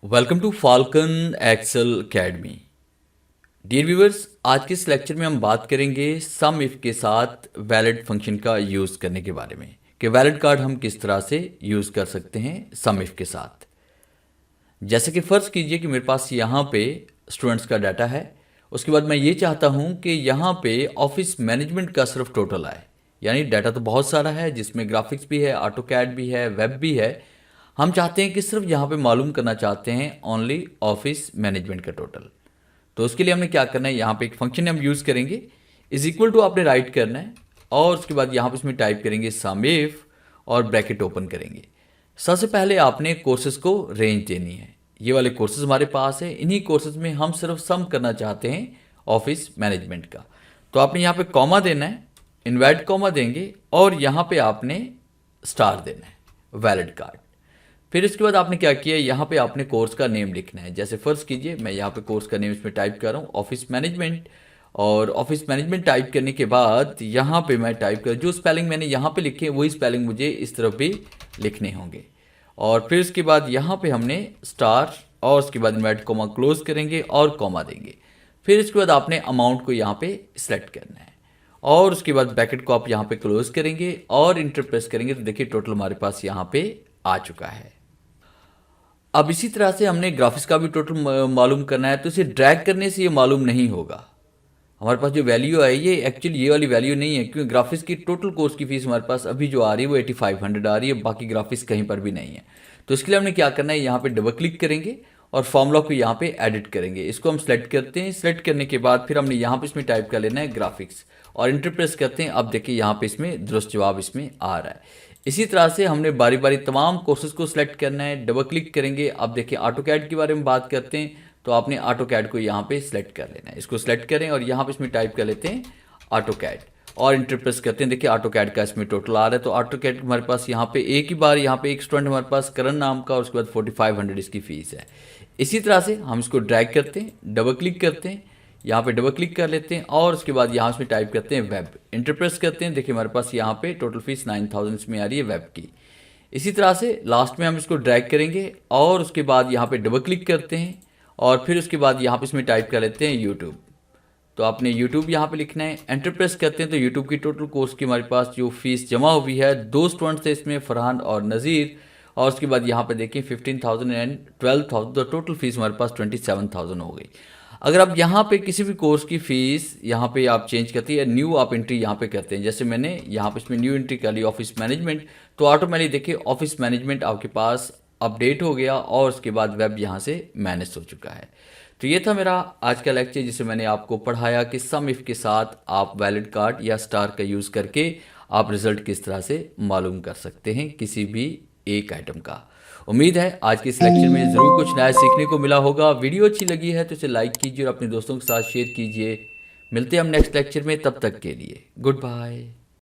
Welcome to Falcon Excel Academy. Dear viewers, आज के इस लेक्चर में हम बात करेंगे सम इफ के साथ वैलिड फंक्शन का यूज़ करने के बारे में कि वैलिड कार्ड हम किस तरह से यूज़ कर सकते हैं सम इफ के साथ। जैसे कि फ़र्ज़ कीजिए कि मेरे पास यहाँ पे स्टूडेंट्स का डाटा है, उसके बाद मैं ये चाहता हूँ कि यहाँ पे ऑफिस मैनेजमेंट का सिर्फ टोटल आए। यानी डाटा तो बहुत सारा है जिसमें ग्राफिक्स भी है, ऑटो कैड भी है, वेब भी है। हम चाहते हैं कि सिर्फ यहाँ पे मालूम करना चाहते हैं ओनली ऑफिस मैनेजमेंट का टोटल। तो उसके लिए हमने क्या करना है, यहाँ पे एक फंक्शन हम यूज़ करेंगे, इज इक्वल टू आपने राइट करना है और उसके बाद यहाँ पे इसमें टाइप करेंगे सम इफ और ब्रैकेट ओपन करेंगे। सबसे पहले आपने कोर्सेज को रेंज देनी है। ये वाले कोर्सेज हमारे पास है, इन्हीं कोर्सेज में हम सिर्फ सम करना चाहते हैं ऑफिस मैनेजमेंट का। तो आपने यहाँ पे कॉमा देना है, इनवर्ट कॉमा देंगे और यहाँ पे आपने स्टार देना है वैलिड कार्ड। फिर इसके बाद आपने क्या किया, यहाँ पे आपने कोर्स का नेम लिखना है। जैसे फ़र्ज़ कीजिए मैं यहाँ पे कोर्स का नेम इसमें टाइप कर रहा हूँ ऑफिस मैनेजमेंट, और ऑफिस मैनेजमेंट टाइप करने के बाद यहाँ पे मैं टाइप कर, जो स्पेलिंग मैंने यहाँ पे लिखे वही स्पेलिंग मुझे इस तरफ भी लिखने होंगे। और फिर उसके बाद यहाँ पे हमने स्टार और उसके बाद इनवर्ट कॉमा क्लोज करेंगे और कॉमा देंगे। फिर इसके बाद आपने अमाउंट को यहाँ पे सिलेक्ट करना है और उसके बाद ब्रैकेट को आप यहाँ पे क्लोज करेंगे और इंटर प्रेस करेंगे तो देखिए टोटल हमारे पास यहाँ पे आ चुका है। अब इसी तरह से हमने ग्राफिक्स का भी टोटल मालूम करना है, तो इसे ड्रैग करने से ये मालूम नहीं होगा। हमारे पास जो वैल्यू है ये एक्चुअली ये वाली वैल्यू नहीं है, क्योंकि ग्राफिक्स की टोटल कोर्स की फीस हमारे पास अभी जो आ रही है वो 8500 आ रही है, बाकी ग्राफिक्स कहीं पर भी नहीं है। तो इसके लिए हमने क्या करना है, यहाँ पे डबल क्लिक करेंगे और फॉर्मूला को यहाँ पे एडिट करेंगे। इसको हम सेलेक्ट करते हैं, सेलेक्ट करने के बाद फिर हमने यहाँ पे इसमें टाइप कर लेना है ग्राफिक्स और इंटर प्रेस करते हैं। अब देखिए यहाँ पे इसमें दुरुस्त जवाब इसमें आ रहा है। इसी तरह से हमने बारी बारी तमाम कोर्सेज को सिलेक्ट करना है, डबल क्लिक करेंगे। अब देखिए ऑटो कैड के बारे में बात करते हैं, तो आपने ऑटो कैड को यहाँ पे सिलेक्ट कर लेना है। इसको सिलेक्ट करें और यहाँ पे इसमें टाइप कर लेते हैं ऑटो कैड और इंटर प्रेस करते हैं। देखिए ऑटो कैड का इसमें टोटल आ रहा है। तो ऑटो कैड हमारे पास यहाँ पे एक ही बार यहाँ पे एक स्टूडेंट हमारे पास करण नाम का और उसके बाद 4500 इसकी फ़ीस है। इसी तरह से हम इसको ड्रैग करते हैं, डबल क्लिक करते हैं, यहाँ पे डबल क्लिक कर लेते हैं और उसके बाद यहाँ इसमें टाइप करते हैं वेब, इंटर प्रेस करते हैं। देखिए हमारे पास यहाँ पे टोटल फीस 9000 इसमें आ रही है वेब की। इसी तरह से लास्ट में हम इसको ड्रैग करेंगे और उसके बाद यहाँ पे डबल क्लिक करते हैं और फिर उसके बाद यहाँ पे इसमें टाइप कर लेते हैं यूट्यूब। तो आपने यूट्यूब यहाँ पे लिखना है, एंटर प्रेस करते हैं तो यूट्यूब की टोटल कोर्स की हमारे पास जो फीस जमा हुई है, 2 स्टूडेंट्स थे इसमें, फरहान और नज़ीर, और उसके बाद यहाँ पे देखिए 15,000 एंड 12,000, तो टोटल फीस हमारे पास 27,000 हो गई। अगर आप यहाँ पे किसी भी कोर्स की फ़ीस यहाँ पे आप चेंज करते हैं, न्यू आप एंट्री यहाँ पे करते हैं, जैसे मैंने यहाँ पे इसमें न्यू एंट्री कर ली ऑफिस मैनेजमेंट, तो ऑटोमेटिक देखिए ऑफिस मैनेजमेंट आपके पास अपडेट हो गया और उसके बाद वेब यहाँ से मैनेज हो चुका है। तो ये था मेरा आज का लेक्चर, जिसे मैंने आपको पढ़ाया कि सम इफ के साथ आप वैलिड कार्ड या स्टार का यूज़ करके आप रिज़ल्ट किस तरह से मालूम कर सकते हैं किसी भी एक आइटम का। उम्मीद है आज के इस लेक्चर में ज़रूर कुछ नया सीखने को मिला होगा। वीडियो अच्छी लगी है तो इसे लाइक कीजिए और अपने दोस्तों के साथ शेयर कीजिए। मिलते हैं हम नेक्स्ट लेक्चर में, तब तक के लिए गुड बाय।